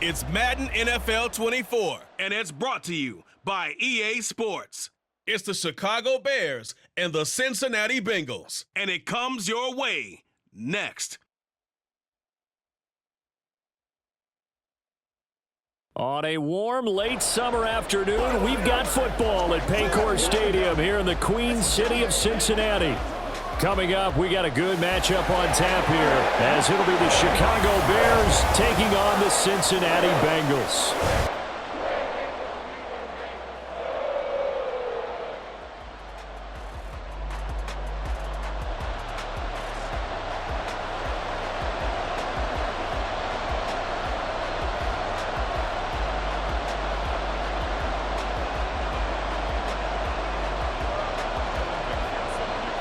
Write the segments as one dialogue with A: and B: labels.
A: It's Madden NFL 24, and it's brought to you by EA Sports. It's the Chicago Bears and the Cincinnati Bengals, and it comes your way next.
B: On a warm, late summer afternoon, we've got football at Paycor Stadium here in the Queen City of Cincinnati. Coming up, we got a good matchup on tap here, as it'll be the Chicago Bears taking on the Cincinnati Bengals.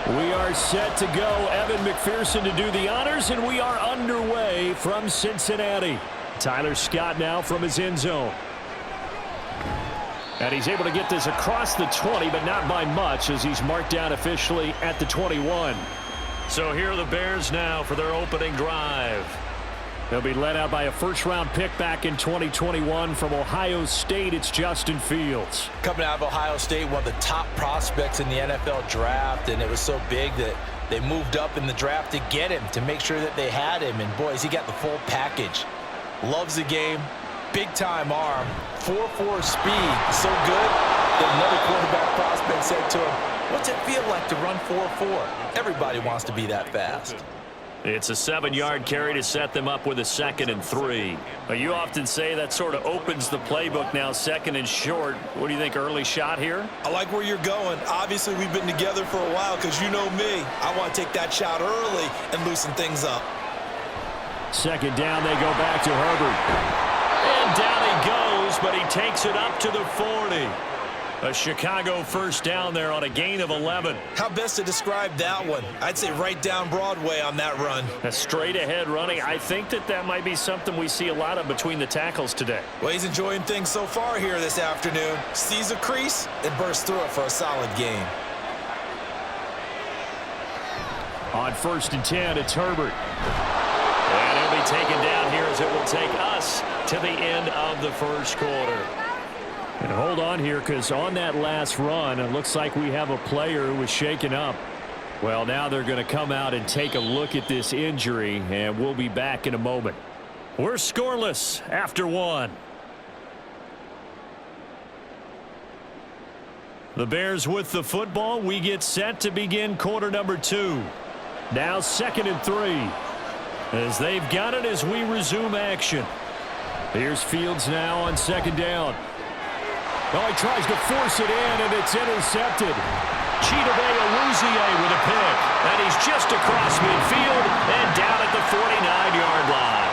B: We are set to go. Evan McPherson to do the honors, and we are underway from Cincinnati. Tyler Scott now from his end zone. And he's able to get this across the 20, but not by much, as he's marked down officially at the 21. So here are the Bears now for their opening drive. They'll be led out by a first-round pick back in 2021 from Ohio State. It's Justin Fields.
C: Coming out of Ohio State, one of the top prospects in the NFL draft, and it was so big that they moved up in the draft to get him, to make sure that they had him. And, boys, he got the full package. Loves the game, big-time arm, 4.4 speed, so good that another quarterback prospect said to him, "What's it feel like to run 4.4? Everybody wants to be that fast."
B: It's a 7-yard carry to set them up with a 2nd and 3. But you often say that sort of opens the playbook now, 2nd and short. What do you think, early shot here?
D: I like where you're going. Obviously, we've been together for a while because you know me. I want to take that shot early and loosen things up.
B: 2nd down, they go back to Herbert. And down he goes, but he takes it up to the 40. A Chicago first down there on a gain of 11.
D: How best to describe that one? I'd say right down Broadway on that run.
B: A straight-ahead running. I think that might be something we see a lot of between the tackles today.
D: Well, he's enjoying things so far here this afternoon. Sees a crease and bursts through it for a solid gain.
B: On 1st and 10, it's Herbert. And he'll be taken down here as it will take us to the end of the first quarter. And hold on here, because on that last run, it looks like we have a player who was shaken up. Well, now they're going to come out and take a look at this injury, and we'll be back in a moment. We're scoreless after 1. The Bears with the football. We get set to begin quarter number 2. Now 2nd and 3. As they've got it as we resume action. Here's Fields now on 2nd down. Oh, he tries to force it in, and it's intercepted. Chidobe Awuzie with a pick. And he's just across midfield and down at the 49-yard line.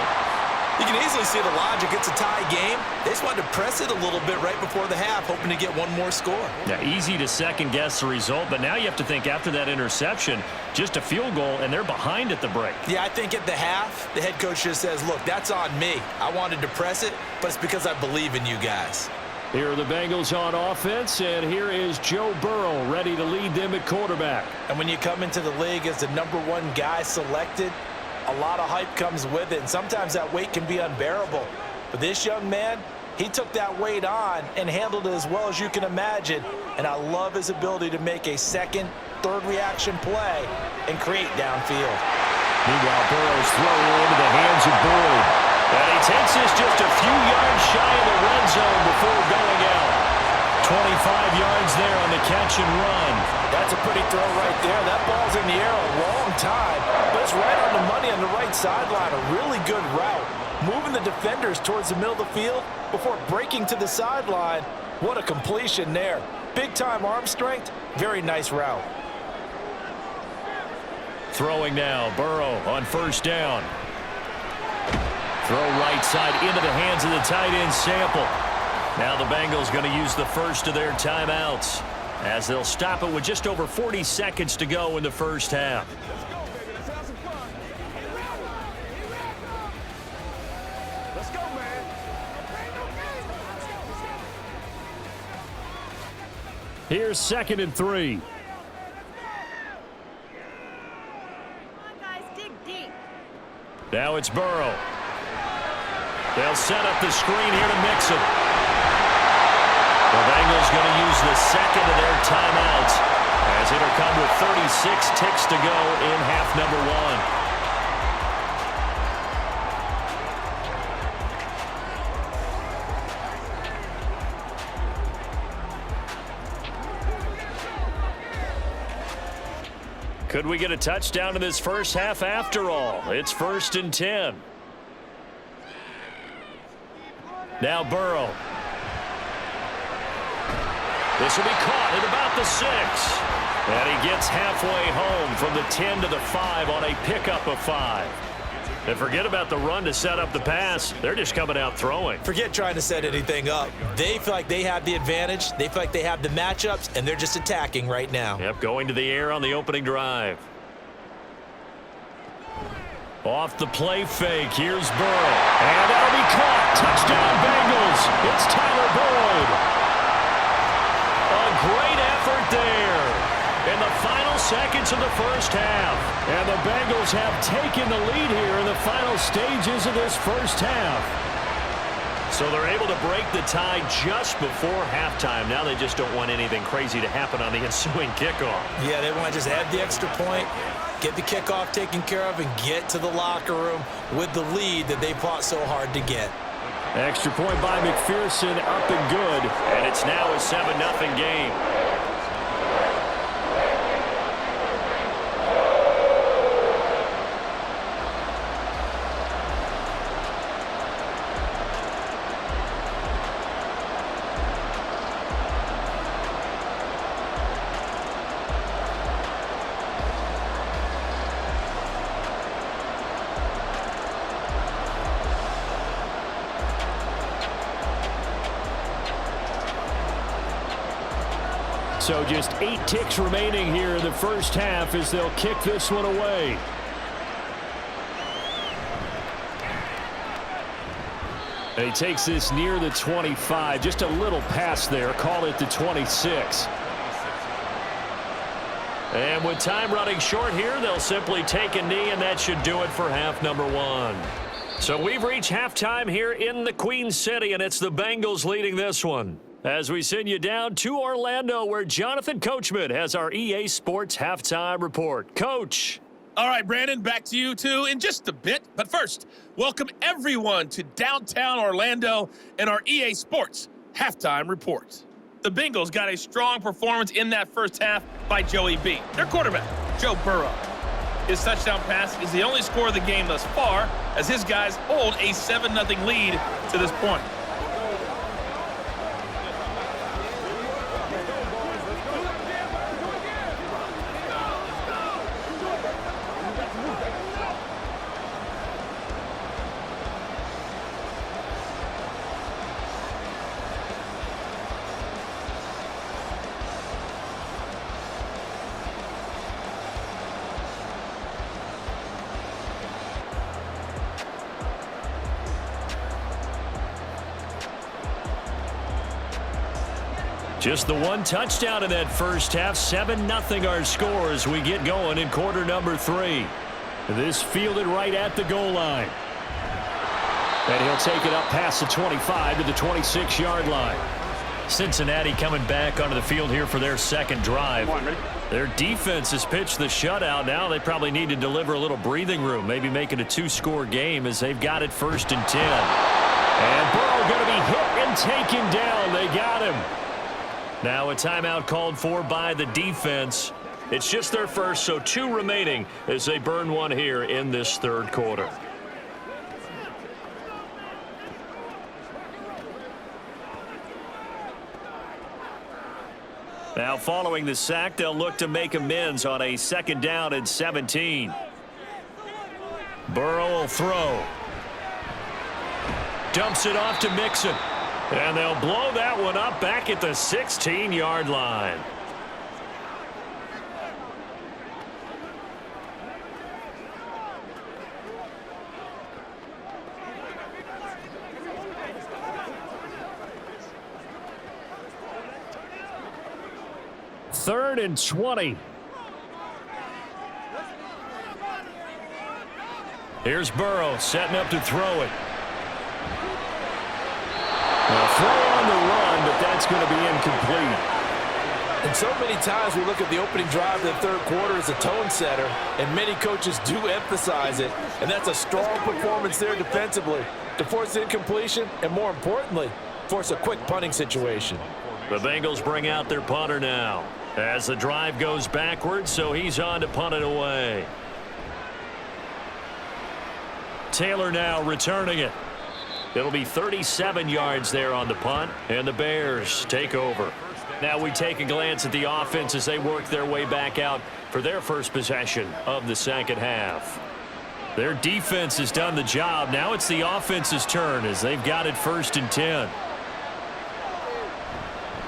D: You can easily see the logic. It's a tie game. They just wanted to press it a little bit right before the half, hoping to get one more score.
B: Yeah, easy to second-guess the result, but now you have to think after that interception, just a field goal, and they're behind at the break.
D: Yeah, I think at the half, the head coach just says, look, that's on me. I wanted to press it, but it's because I believe in you guys.
B: Here are the Bengals on offense, and here is Joe Burrow ready to lead them at quarterback.
D: And when you come into the league as the #1 guy selected, a lot of hype comes with it, and sometimes that weight can be unbearable. But this young man, he took that weight on and handled it as well as you can imagine, and I love his ability to make a second, third reaction play and create downfield.
B: Meanwhile, Burrow's throwing into the hands of Boyd. And he takes this just a few yards shy of the red zone before going out. 25 yards there on the catch and run.
D: That's a pretty throw right there. That ball's in the air a long time, but it's right on the money on the right sideline. A really good route. Moving the defenders towards the middle of the field before breaking to the sideline. What a completion there. Big-time arm strength. Very nice route.
B: Throwing now, Burrow on 1st down. Throw right side into the hands of the tight end, Sample. Now the Bengals going to use the first of their timeouts as they'll stop it with just over 40 seconds to go in the first half.
E: Let's go, man.
B: Here's 2nd and 3.
F: Come on, guys, dig deep.
B: Now it's Burrow. They'll set up the screen here to Mixon. The Bengals going to use the second of their timeouts as it'll come with 36 ticks to go in half number one. Could we get a touchdown in this first half after all? It's 1st and 10. Now Burrow. This will be caught at about the 6. And he gets halfway home from the 10 to the 5 on a pickup of 5. And forget about the run to set up the pass. They're just coming out throwing.
D: Forget trying to set anything up. They feel like they have the advantage. They feel like they have the matchups, and they're just attacking right now.
B: Yep, going to the air on the opening drive. Off the play fake, here's Burrow. And that'll be caught. Touchdown Bengals. It's Tyler Boyd. A great effort there in the final seconds of the first half. And the Bengals have taken the lead here in the final stages of this first half. So they're able to break the tie just before halftime. Now they just don't want anything crazy to happen on the ensuing kickoff.
D: Yeah, they want to just add the extra point, get the kickoff taken care of, and get to the locker room with the lead that they fought so hard to get.
B: Extra point by McPherson, up and good. And it's now a 7-0 game. So just 8 ticks remaining here in the first half as they'll kick this one away. And he takes this near the 25. Just a little pass there. Call it the 26. And with time running short here, they'll simply take a knee, and that should do it for half number one. So we've reached halftime here in the Queen City, and it's the Bengals leading this one. As we send you down to Orlando, where Jonathan Coachman has our EA Sports Halftime Report. Coach.
F: All right, Brandon, back to you, too, in just a bit. But first, welcome everyone to downtown Orlando and our EA Sports Halftime Report. The Bengals got a strong performance in that first half by Joey B. Their quarterback, Joe Burrow. His touchdown pass is the only score of the game thus far, as his guys hold a 7-0 lead to this point.
B: Just the one touchdown in that first half. 7-0 our score as we get going in quarter number 3. This fielded right at the goal line. And he'll take it up past the 25 to the 26-yard line. Cincinnati coming back onto the field here for their second drive. Their defense has pitched the shutout. Now they probably need to deliver a little breathing room, maybe make it a 2-score game as they've got it 1st and 10. And Burrow going to be hit and taken down. They got him. Now a timeout called for by the defense. It's just their first, so 2 remaining as they burn one here in this third quarter. Now following the sack, they'll look to make amends on a 2nd down and 17. Burrow will throw. Dumps it off to Mixon. And they'll blow that one up back at the 16-yard line. Third and 20. Here's Burrow setting up to throw it. A throw on the run, but that's going to be incomplete.
D: And so many times we look at the opening drive of the third quarter as a tone setter, and many coaches do emphasize it. And that's a strong performance there defensively to force incompletion and, more importantly, force a quick punting situation.
B: The Bengals bring out their punter now as the drive goes backwards, so he's on to punt it away. Taylor now returning it. It'll be 37 yards there on the punt, and the Bears take over. Now we take a glance at the offense as they work their way back out for their first possession of the second half. Their defense has done the job. Now it's the offense's turn as they've got it 1st and 10.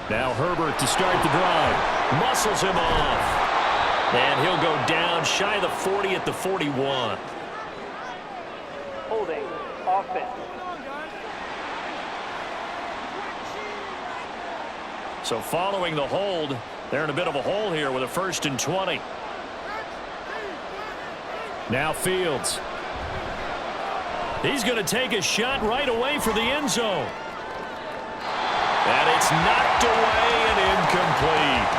B: Now Herbert to start the drive. Muscles him off. And he'll go down shy of the 40 at the 41.
G: Holding offense.
B: So following the hold, they're in a bit of a hole here with a 1st and 20. Now Fields. He's going to take a shot right away for the end zone. And it's knocked away and incomplete.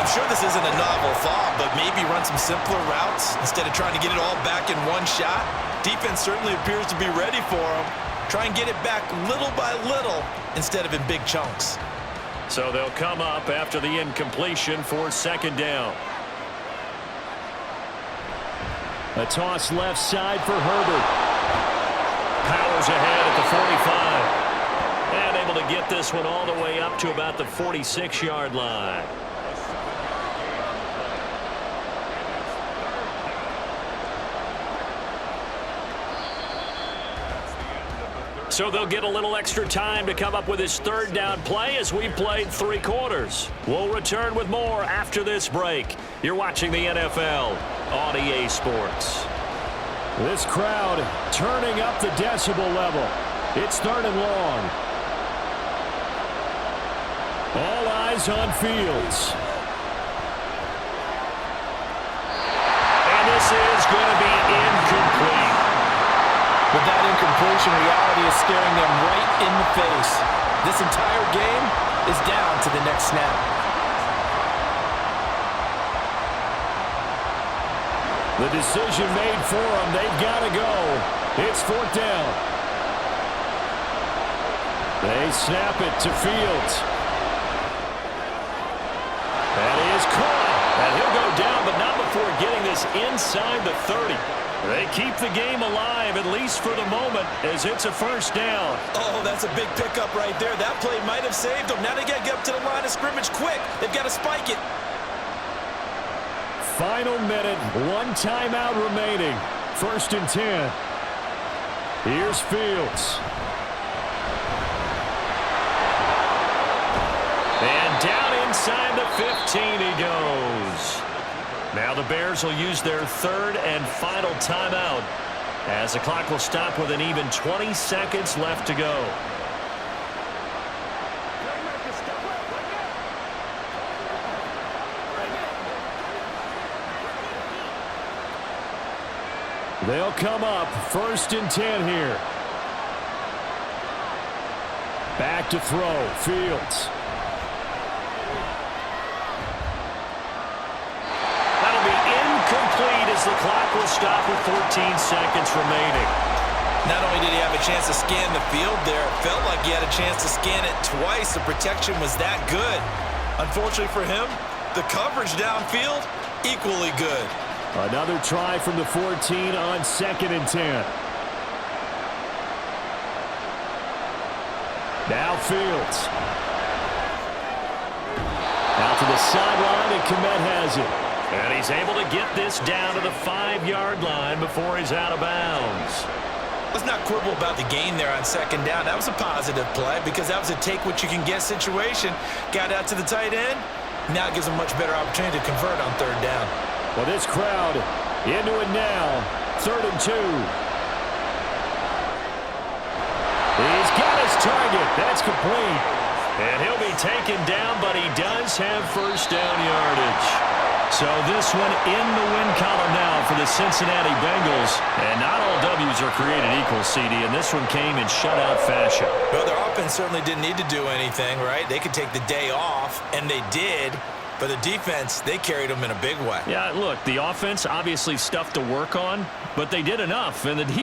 C: I'm sure this isn't a novel thought, but maybe run some simpler routes instead of trying to get it all back in one shot. Defense certainly appears to be ready for him. Try and get it back little by little instead of in big chunks.
B: So they'll come up after the incompletion for 2nd down. A toss left side for Herbert. Powers ahead at the 45. And able to get this one all the way up to about the 46-yard line. So they'll get a little extra time to come up with his 3rd down play as we've played 3 quarters. We'll return with more after this break. You're watching the NFL on EA Sports. This crowd turning up the decibel level. It's 3rd and long. All eyes on Fields. And this is going to be incomplete.
D: But that incompletion reality is staring them right in the face. This entire game is down to the next snap.
B: The decision made for them. They've got to go. It's 4th down. They snap it to Fields. That is caught. And he'll go down, but not before getting this inside the 30. They keep the game alive, at least for the moment, as it's a 1st down.
C: Oh, that's a big pickup right there. That play might have saved them. Now they got to get up to the line of scrimmage quick. They've got to spike it.
B: Final minute, 1 timeout remaining. 1st and 10. Here's Fields. And down inside the 15 he goes. Now the Bears will use their 3rd and final timeout as the clock will stop with an even 20 seconds left to go. They'll come up 1st and 10 here. Back to throw. Fields. Complete as the clock will stop with 14 seconds remaining.
C: Not only did he have a chance to scan the field there, it felt like he had a chance to scan it twice. The protection was that good. Unfortunately for him, the coverage downfield, equally good.
B: Another try from the 14 on 2nd and 10. Now Fields. Out to the sideline, and Kmet has it. And he's able to get this down to the 5-yard line before he's out of bounds.
C: Let's not quibble about the gain there on 2nd down. That was a positive play because that was a take-what-you-can-get situation. Got out to the tight end. Now it gives him a much better opportunity to convert on 3rd down.
B: Well, this crowd into it now. 3rd and 2. He's got his target. That's complete. And he'll be taken down, but he does have 1st down yardage. So this one in the win column now for the Cincinnati Bengals. And not all W's are created equal, CD, and this one came in shutout fashion.
C: Well, their offense certainly didn't need to do anything, right? They could take the day off, and they did. But the defense, they carried them in a big way.
B: Yeah, look, the offense obviously stuff to work on, but they did enough, and the